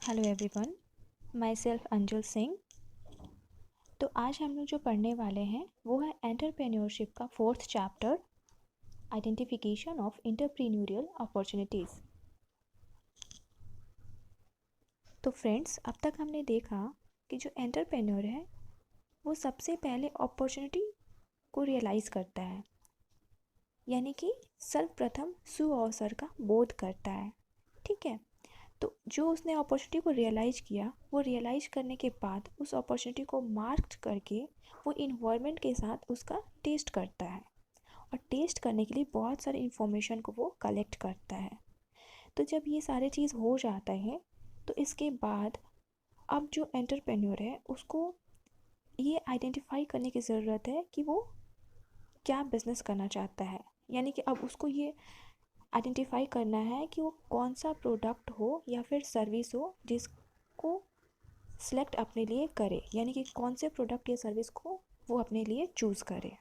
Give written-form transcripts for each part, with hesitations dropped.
Hello everyone, my self Anjul Singh. तो आज हम लोग जो पढ़ने वाले हैं वो है एंटरप्रेन्योरशिप का 4th chapter, identification of entrepreneurial opportunities. तो फ्रेंड्स, अब तक हमने देखा कि जो एंटरप्रेन्योर है वो सबसे पहले अपॉर्चुनिटी को रियलाइज़ करता है, यानी कि सर्वप्रथम सुअवसर का बोध करता है। ठीक है, तो जो उसने अपॉर्चुनिटी को रियलाइज़ किया, वो रियलाइज़ करने के बाद उस अपॉर्चुनिटी को मार्क करके वो इन्वायरमेंट के साथ उसका टेस्ट करता है, और टेस्ट करने के लिए बहुत सारे इन्फॉर्मेशन को वो कलेक्ट करता है। तो जब ये सारे चीज़ हो जाता है तो इसके बाद अब जो एंटरप्रेन्योर है उसको ये आइडेंटिफाई करने की ज़रूरत है कि वो क्या बिज़नेस करना चाहता है, यानी कि अब उसको ये आइडेंटिफाई करना है कि वो कौन सा प्रोडक्ट हो या फिर सर्विस हो जिसको सेलेक्ट अपने लिए करे, यानी कि कौन से प्रोडक्ट या सर्विस को वो अपने लिए चूज़ करे।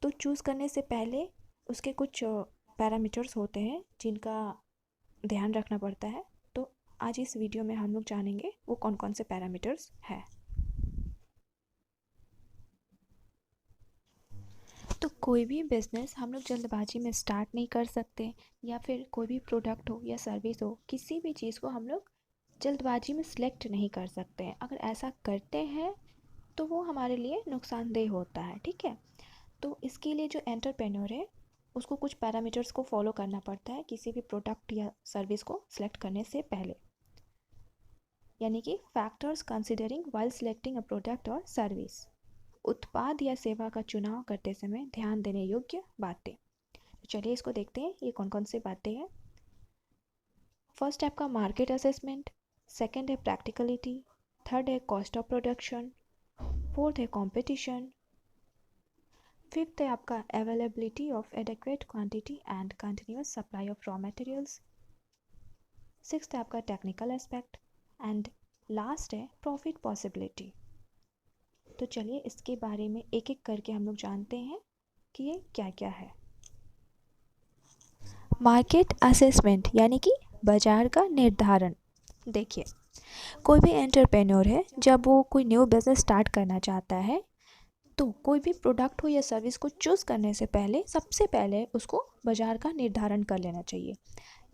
तो चूज़ करने से पहले उसके कुछ पैरामीटर्स होते हैं जिनका ध्यान रखना पड़ता है। तो आज इस वीडियो में हम लोग जानेंगे वो कौन कौन से पैरामीटर्स हैं। तो कोई भी बिज़नेस हम लोग जल्दबाजी में स्टार्ट नहीं कर सकते, या फिर कोई भी प्रोडक्ट हो या सर्विस हो, किसी भी चीज़ को हम लोग जल्दबाजी में सिलेक्ट नहीं कर सकते हैं। अगर ऐसा करते हैं तो वो हमारे लिए नुकसानदेह होता है। ठीक है, तो इसके लिए जो एंटरप्रेन्योर है उसको कुछ पैरामीटर्स को फॉलो करना पड़ता है किसी भी प्रोडक्ट या सर्विस को सिलेक्ट करने से पहले, यानी कि factors considering while selecting a product और सर्विस। उत्पाद या सेवा का चुनाव करते समय ध्यान देने योग्य बातें। तो चलिए इसको देखते हैं, ये कौन कौन सी बातें हैं। फर्स्ट है आपका मार्केट असेसमेंट, सेकंड है प्रैक्टिकलिटी, थर्ड है कॉस्ट ऑफ प्रोडक्शन, फोर्थ है कंपटीशन, फिफ्थ है आपका availability of adequate quantity and continuous supply of raw materials, sixth है आपका टेक्निकल एस्पेक्ट, एंड लास्ट है प्रॉफिट पॉसिबिलिटी। तो चलिए इसके बारे में एक एक करके हम लोग जानते हैं कि ये क्या क्या है। मार्केट असेसमेंट यानी कि बाजार का निर्धारण। देखिए, कोई भी एंटरप्रेन्योर है जब वो कोई न्यू बिज़नेस स्टार्ट करना चाहता है तो कोई भी प्रोडक्ट हो या सर्विस को चूज़ करने से पहले सबसे पहले उसको बाज़ार का निर्धारण कर लेना चाहिए,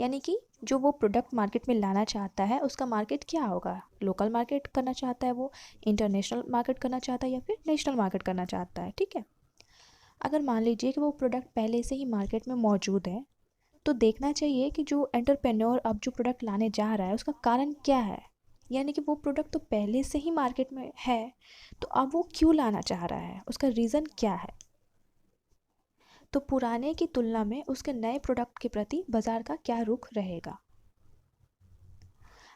यानी कि जो वो प्रोडक्ट मार्केट में लाना चाहता है उसका मार्केट क्या होगा। लोकल मार्केट करना चाहता है वो, इंटरनेशनल मार्केट करना चाहता है, या फिर नेशनल मार्केट करना चाहता है। ठीक है, अगर मान लीजिए कि वो प्रोडक्ट पहले से ही मार्केट में मौजूद है तो देखना चाहिए कि जो एंटरप्रेन्योर अब जो प्रोडक्ट लाने जा रहा है उसका कारण क्या है, यानी कि वो प्रोडक्ट तो पहले से ही मार्केट में है तो अब वो क्यों लाना चाह रहा है, उसका रीज़न क्या है। तो पुराने की तुलना में उसके नए प्रोडक्ट के प्रति बाजार का क्या रुख रहेगा।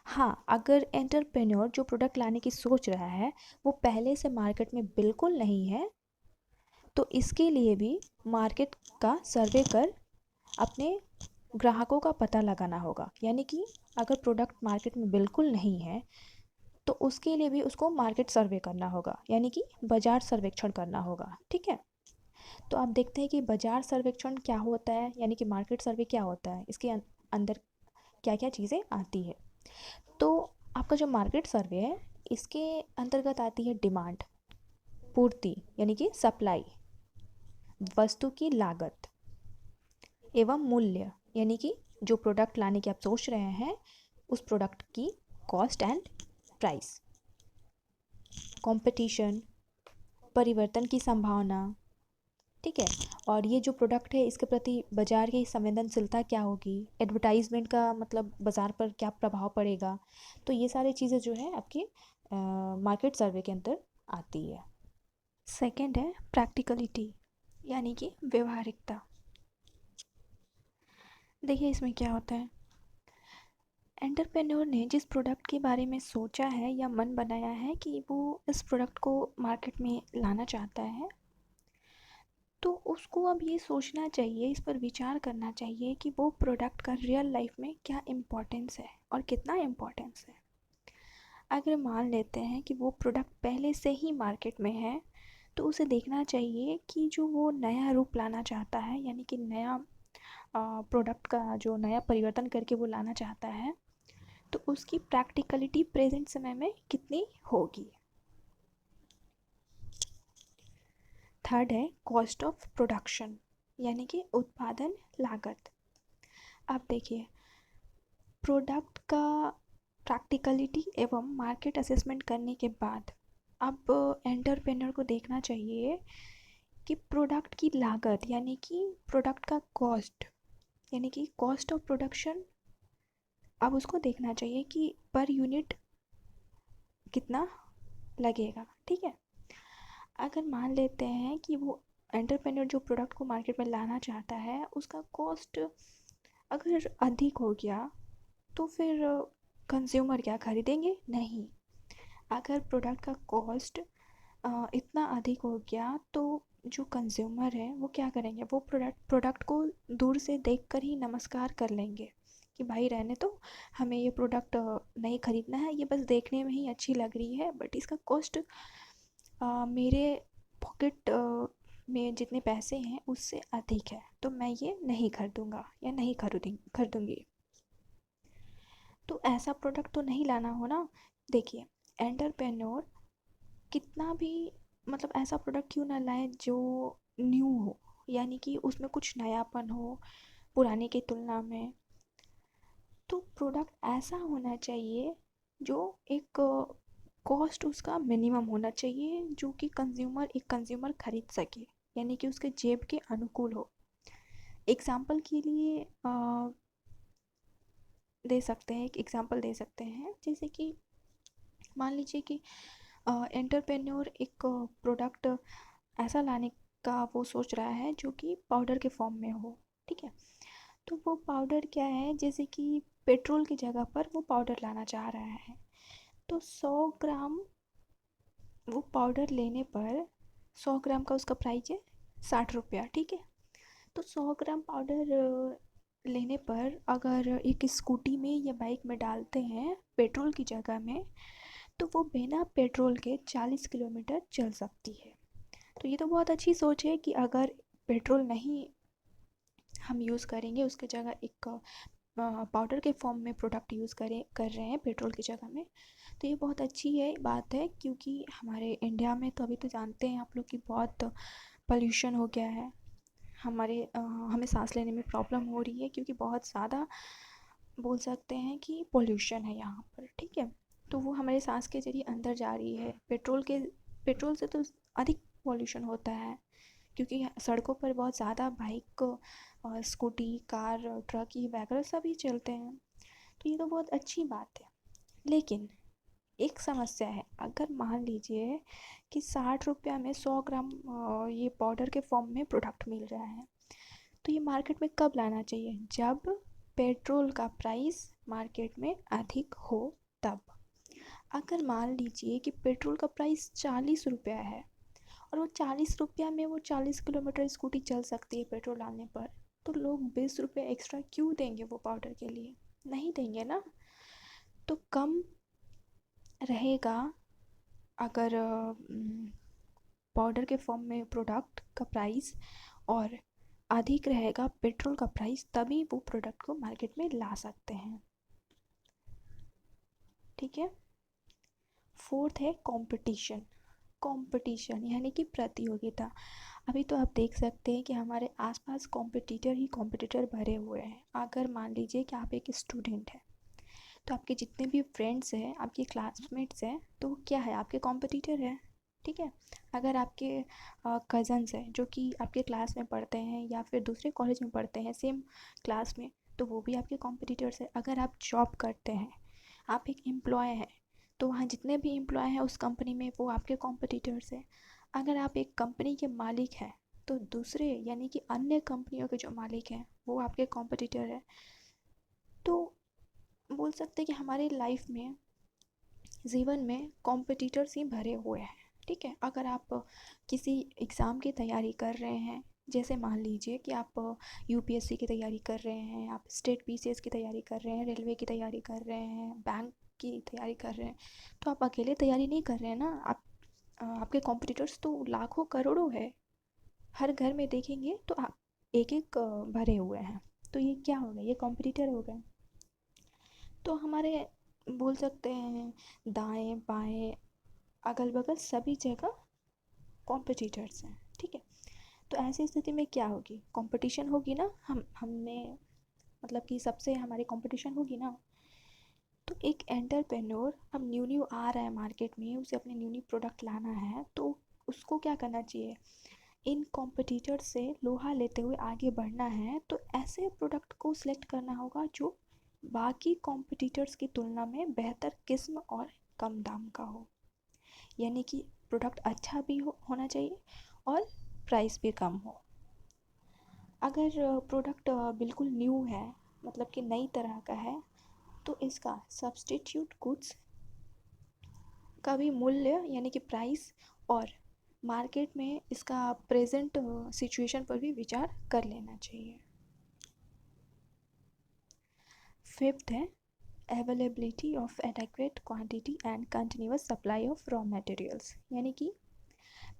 हाँ, अगर एंटरप्रेन्योर जो प्रोडक्ट लाने की सोच रहा है वो पहले से मार्केट में बिल्कुल नहीं है तो इसके लिए भी मार्केट का सर्वे कर अपने ग्राहकों का पता लगाना होगा, यानी कि अगर प्रोडक्ट मार्केट में बिल्कुल नहीं है तो उसके लिए भी उसको मार्केट सर्वे करना होगा, यानी कि बाजार सर्वेक्षण करना होगा। ठीक है, तो आप देखते हैं कि बाजार सर्वेक्षण क्या होता है, यानी कि मार्केट सर्वे क्या होता है, इसके अंदर क्या क्या चीज़ें आती है। तो आपका जो मार्केट सर्वे है इसके अंतर्गत आती है डिमांड, पूर्ति यानी कि सप्लाई, वस्तु की लागत एवं मूल्य, यानी कि जो प्रोडक्ट लाने की आप सोच रहे हैं उस प्रोडक्ट की कॉस्ट एंड प्राइस, कंपटीशन, परिवर्तन की संभावना। ठीक है, और ये जो प्रोडक्ट है इसके प्रति बाजार की संवेदनशीलता क्या होगी, एडवर्टाइजमेंट का मतलब बाज़ार पर क्या प्रभाव पड़ेगा। तो ये सारी चीज़ें जो है आपकी मार्केट सर्वे के अंदर आती है। सेकंड है प्रैक्टिकलिटी यानी कि व्यवहारिकता। देखिए इसमें क्या होता है, एंटरप्रेन्योर ने जिस प्रोडक्ट के बारे में सोचा है या मन बनाया है कि वो इस प्रोडक्ट को मार्केट में लाना चाहता है, तो उसको अब ये सोचना चाहिए, इस पर विचार करना चाहिए कि वो प्रोडक्ट का रियल लाइफ में क्या इम्पोर्टेंस है और कितना इम्पोर्टेंस है। अगर मान लेते हैं कि वो प्रोडक्ट पहले से ही मार्केट में है तो उसे देखना चाहिए कि जो वो नया रूप लाना चाहता है, यानी कि नया प्रोडक्ट का जो नया परिवर्तन करके वो लाना चाहता है तो उसकी प्रैक्टिकलिटी प्रेजेंट समय में कितनी होगी। थर्ड है कॉस्ट ऑफ प्रोडक्शन, यानी कि उत्पादन लागत। अब देखिए, प्रोडक्ट का प्रैक्टिकलिटी एवं मार्केट असेसमेंट करने के बाद अब एंटरप्रेन्योर को देखना चाहिए कि प्रोडक्ट की लागत यानी कि प्रोडक्ट का कॉस्ट यानी कि कॉस्ट ऑफ प्रोडक्शन, अब उसको देखना चाहिए कि पर यूनिट कितना लगेगा। ठीक है, अगर मान लेते हैं कि वो एंटरप्रेन्योर जो प्रोडक्ट को मार्केट में लाना चाहता है उसका कॉस्ट अगर अधिक हो गया तो फिर कंज्यूमर क्या खरीदेंगे? नहीं। अगर प्रोडक्ट का कॉस्ट इतना अधिक हो गया तो जो कंज्यूमर है वो क्या करेंगे? वो प्रोडक्ट को दूर से देखकर ही नमस्कार कर लेंगे कि भाई रहने दो, हमें ये प्रोडक्ट नहीं ख़रीदना है, ये बस देखने में ही अच्छी लग रही है बट इसका कॉस्ट मेरे पॉकेट में जितने पैसे हैं उससे अधिक है, तो मैं ये नहीं खरीदूँगा या नहीं खरीदूँगी। तो ऐसा प्रोडक्ट तो नहीं लाना हो ना। देखिए, एंटरप्रेन्योर कितना भी मतलब ऐसा प्रोडक्ट क्यों ना लाए जो न्यू हो, यानी कि उसमें कुछ नयापन हो पुराने की तुलना में। तो प्रोडक्ट ऐसा होना चाहिए जो एक कॉस्ट उसका मिनिमम होना चाहिए, जो कि एक कंज्यूमर खरीद सके, यानी कि उसके जेब के अनुकूल हो। एग्जाम्पल के लिए एक एग्जांपल दे सकते हैं, जैसे कि मान लीजिए कि एंटरप्रेन्योर एक प्रोडक्ट ऐसा लाने का वो सोच रहा है जो कि पाउडर के फॉर्म में हो। ठीक है, तो वो पाउडर क्या है, जैसे कि पेट्रोल की जगह पर वो पाउडर लाना चाह रहा है। तो 100 ग्राम वो पाउडर लेने पर 100 ग्राम का उसका प्राइस है 60 रुपया। ठीक है, तो 100 ग्राम पाउडर लेने पर अगर एक स्कूटी में या बाइक में डालते हैं पेट्रोल की जगह में, तो वो बिना पेट्रोल के 40 किलोमीटर चल सकती है। तो ये तो बहुत अच्छी सोच है कि अगर पेट्रोल नहीं हम यूज़ करेंगे, उसके जगह एक पाउडर के फॉर्म में प्रोडक्ट यूज़ कर रहे हैं पेट्रोल की जगह में। तो ये बहुत अच्छी है बात है, क्योंकि हमारे इंडिया में तो अभी तो जानते हैं आप लोग कि बहुत पोल्यूशन हो गया है। हमें सांस लेने में प्रॉब्लम हो रही है क्योंकि बहुत ज़्यादा बोल सकते हैं कि पोल्यूशन है यहाँ पर। ठीक है, तो वो हमारे सांस के जरिए अंदर जा रही है। पेट्रोल से तो अधिक पोल्यूशन होता है, क्योंकि सड़कों पर बहुत ज़्यादा बाइक और स्कूटी कार ट्रक ये वगैरह सभी चलते हैं। तो ये तो बहुत अच्छी बात है, लेकिन एक समस्या है। अगर मान लीजिए कि 60 रुपया में 100 ग्राम ये पाउडर के फॉर्म में प्रोडक्ट मिल रहा है, तो ये मार्केट में कब लाना चाहिए? जब पेट्रोल का प्राइस मार्केट में अधिक हो तब। अगर मान लीजिए कि पेट्रोल का प्राइस 40 रुपया है और वो 40 रुपया में वो 40 किलोमीटर स्कूटी चल सकती है पेट्रोल डालने पर, तो लोग 20 रुपये एक्स्ट्रा क्यों देंगे वो पाउडर के लिए? नहीं देंगे ना। तो कम रहेगा अगर पाउडर के फॉर्म में प्रोडक्ट का प्राइस और अधिक रहेगा पेट्रोल का प्राइस, तभी वो प्रोडक्ट को मार्केट में ला सकते हैं। ठीक है, फोर्थ है कंपटीशन यानी कि प्रतियोगिता। अभी तो आप देख सकते हैं कि हमारे आसपास कॉम्पिटिटर भरे हुए हैं। अगर मान लीजिए कि आप एक स्टूडेंट हैं, तो आपके जितने भी फ्रेंड्स हैं, आपके क्लासमेट्स हैं, तो वो क्या है? आपके कॉम्पिटिटर हैं। ठीक है, अगर आपके कज़न्स हैं जो कि आपके क्लास में पढ़ते हैं या फिर दूसरे कॉलेज में पढ़ते हैं सेम क्लास में, तो वो भी आपके कॉम्पिटिटर्स हैं। अगर आप जॉब करते हैं, आप एक एम्प्लॉय हैं, तो वहाँ जितने भी एम्प्लॉय हैं उस कंपनी में वो आपके कॉम्पिटिटर्स हैं। अगर आप एक कंपनी के मालिक हैं, तो दूसरे यानी कि अन्य कंपनियों के जो मालिक हैं वो आपके कॉम्पिटिटर हैं। तो बोल सकते हैं कि हमारे लाइफ में, जीवन में कॉम्पिटिटर्स ही भरे हुए हैं। ठीक है, अगर आप किसी एग्ज़ाम की तैयारी कर रहे हैं, जैसे मान लीजिए कि आप यूपीएससी की तैयारी कर रहे हैं, आप स्टेट पीसीएस की तैयारी कर रहे हैं, रेलवे की तैयारी कर रहे हैं, बैंक की तैयारी कर रहे हैं, तो आप अकेले तैयारी नहीं कर रहे हैं ना। आपके कॉम्पिटिटर्स तो लाखों करोड़ों है। हर घर में देखेंगे तो आप एक एक भरे हुए हैं। तो ये क्या हो गए? ये कॉम्पिटिटर हो गए। तो हमारे बोल सकते हैं दाएं बाएं अगल बगल सभी जगह कॉम्पिटिटर्स हैं, ठीक है। तो ऐसी स्थिति में क्या होगी, कंपटीशन होगी ना, हम हमें मतलब कि सबसे हमारी कंपटीशन होगी ना। तो एक एंटरप्रेन्योर अब न्यू न्यू आ रहा है मार्केट में, उसे अपने न्यू न्यू प्रोडक्ट लाना है, तो उसको क्या करना चाहिए, इन कॉम्पिटिटर से लोहा लेते हुए आगे बढ़ना है, तो ऐसे प्रोडक्ट को सिलेक्ट करना होगा जो बाकी कॉम्पिटिटर्स की तुलना में बेहतर किस्म और कम दाम का हो। यानी कि प्रोडक्ट अच्छा भी होना चाहिए और प्राइस भी कम हो। अगर प्रोडक्ट बिल्कुल न्यू है, मतलब कि नई तरह का है, तो इसका सब्सटीट्यूट गुड्स का भी मूल्य यानी कि प्राइस और मार्केट में इसका प्रेजेंट सिचुएशन पर भी विचार कर लेना चाहिए। फिफ्थ है availability of adequate quantity and continuous supply of raw materials, यानी कि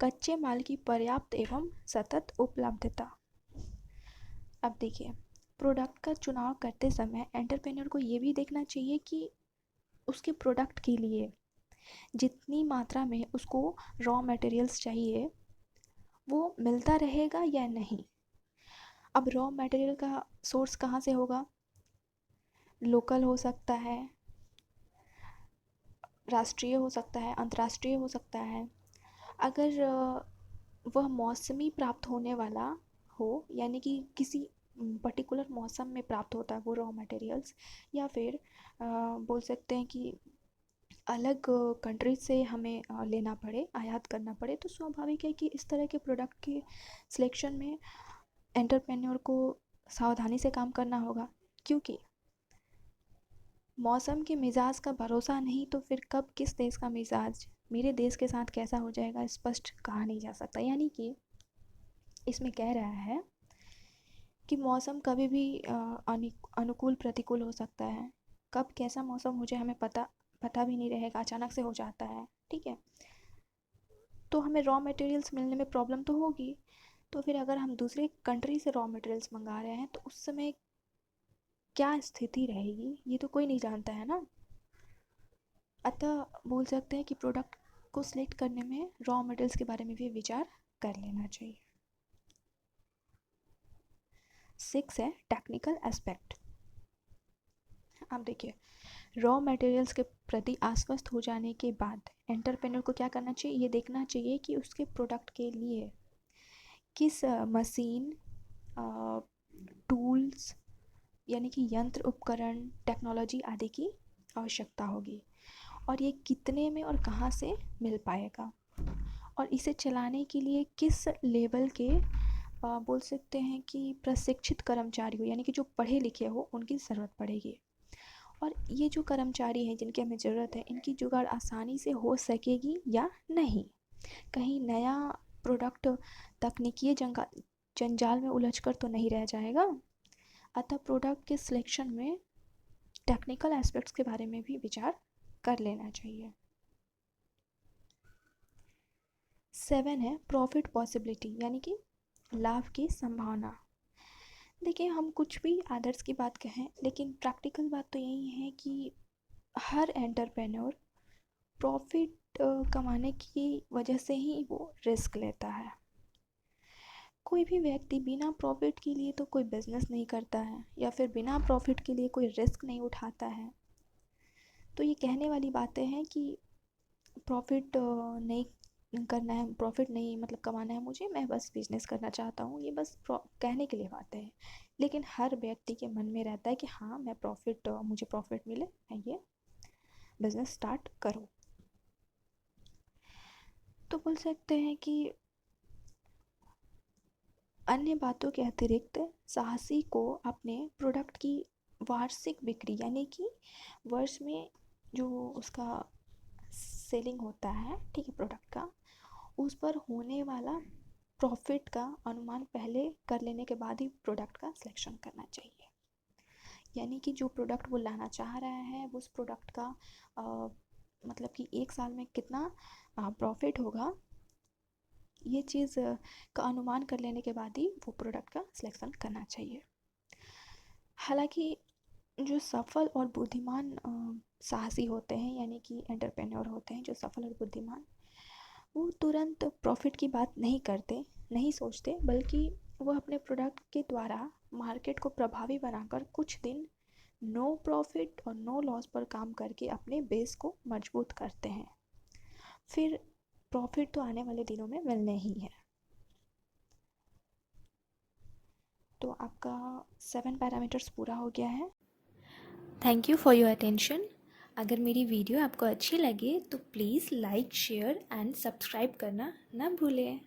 कच्चे माल की पर्याप्त एवं सतत उपलब्धता। अब देखिए, प्रोडक्ट का चुनाव करते समय एंटरप्रेन्योर को ये भी देखना चाहिए कि उसके प्रोडक्ट के लिए जितनी मात्रा में उसको रॉ मटेरियल्स चाहिए वो मिलता रहेगा या नहीं। अब रॉ मटेरियल का सोर्स कहाँ से होगा, लोकल हो सकता है, राष्ट्रीय हो सकता है, अंतर्राष्ट्रीय हो सकता है। अगर वह मौसमी प्राप्त होने वाला हो, यानी कि किसी पर्टिकुलर मौसम में प्राप्त होता है वो रॉ मटेरियल्स, या फिर बोल सकते हैं कि अलग कंट्री से हमें लेना पड़े, आयात करना पड़े, तो स्वाभाविक है कि इस तरह के प्रोडक्ट के सिलेक्शन में एंटरप्रेन्योर को सावधानी से काम करना होगा। क्योंकि मौसम के मिजाज का भरोसा नहीं, तो फिर कब किस देश का मिजाज मेरे देश के साथ कैसा हो जाएगा स्पष्ट कहा नहीं जा सकता। यानी कि इसमें कह रहा है कि मौसम कभी भी अनुकूल प्रतिकूल हो सकता है, कब कैसा मौसम हो जाए हमें पता भी नहीं रहेगा, अचानक से हो जाता है, ठीक है। तो हमें रॉ मटेरियल्स मिलने में प्रॉब्लम तो होगी। तो फिर अगर हम दूसरे कंट्री से रॉ मटेरियल्स मंगा रहे हैं तो उस समय क्या स्थिति रहेगी ये तो कोई नहीं जानता है ना। अतः बोल सकते हैं कि प्रोडक्ट को सिलेक्ट करने में रॉ मटेरियल्स के बारे में भी विचार कर लेना चाहिए। 6 है टेक्निकल एस्पेक्ट। अब देखिए, रॉ मटेरियल्स के प्रति आश्वस्त हो जाने के बाद एंटरप्रेन्योर को क्या करना चाहिए, ये देखना चाहिए कि उसके प्रोडक्ट के लिए किस मशीन, टूल्स यानी कि यंत्र उपकरण, टेक्नोलॉजी आदि की आवश्यकता होगी, और ये कितने में और कहाँ से मिल पाएगा, और इसे चलाने के लिए किस लेवल के बोल सकते हैं कि प्रशिक्षित कर्मचारी हो, यानी कि जो पढ़े लिखे हो उनकी ज़रूरत पड़ेगी। और ये जो कर्मचारी हैं जिनकी हमें ज़रूरत है, इनकी जुगाड़ आसानी से हो सकेगी या नहीं, कहीं नया प्रोडक्ट तकनीकी जंजाल में उलझ कर तो नहीं रह जाएगा। अतः प्रोडक्ट के सिलेक्शन में टेक्निकल एस्पेक्ट्स के बारे में भी विचार कर लेना चाहिए। 7 है प्रॉफिट पॉसिबिलिटी, यानी कि लाभ की संभावना। देखिए, हम कुछ भी आदर्श की बात कहें, लेकिन प्रैक्टिकल बात तो यही है कि हर एंटरप्रेन्योर प्रॉफिट कमाने की वजह से ही वो रिस्क लेता है। कोई भी व्यक्ति बिना प्रॉफिट के लिए तो कोई बिजनेस नहीं करता है, या फिर बिना प्रॉफिट के लिए कोई रिस्क नहीं उठाता है। तो ये कहने वाली बातें हैं कि प्रॉफिट नहीं करना है, प्रॉफिट नहीं मतलब कमाना है मुझे, मैं बस बिजनेस करना चाहता हूँ, ये बस कहने के लिए बातें हैं। लेकिन हर व्यक्ति के मन में रहता है कि हाँ मैं मुझे प्रॉफिट मिले, मैं ये बिजनेस स्टार्ट करूँ। तो बोल सकते हैं कि अन्य बातों के अतिरिक्त साहसी को अपने प्रोडक्ट की वार्षिक बिक्री, यानी कि वर्ष में जो उसका सेलिंग होता है, ठीक है, प्रोडक्ट का, उस पर होने वाला प्रॉफिट का अनुमान पहले कर लेने के बाद ही प्रोडक्ट का सिलेक्शन करना चाहिए। यानी कि जो प्रोडक्ट वो लाना चाह रहा है उस प्रोडक्ट का मतलब कि एक साल में कितना प्रॉफिट होगा, ये चीज़ का अनुमान कर लेने के बाद ही वो प्रोडक्ट का सिलेक्शन करना चाहिए। हालांकि जो सफल और बुद्धिमान साहसी होते हैं, यानी कि एंटरप्रेन्योर होते हैं, जो सफल और बुद्धिमान, वो तुरंत प्रॉफिट की बात नहीं करते, नहीं सोचते, बल्कि वो अपने प्रोडक्ट के द्वारा मार्केट को प्रभावी बनाकर कुछ दिन नो प्रॉफिट और नो लॉस पर काम करके अपने बेस को मजबूत करते हैं। फिर प्रॉफिट तो आने वाले दिनों में मिलने ही है। तो आपका 7 पैरामीटर्स पूरा हो गया है। Thank you for your attention. अगर मेरी वीडियो आपको अच्छी लगे तो please like, share and subscribe करना ना भूलें।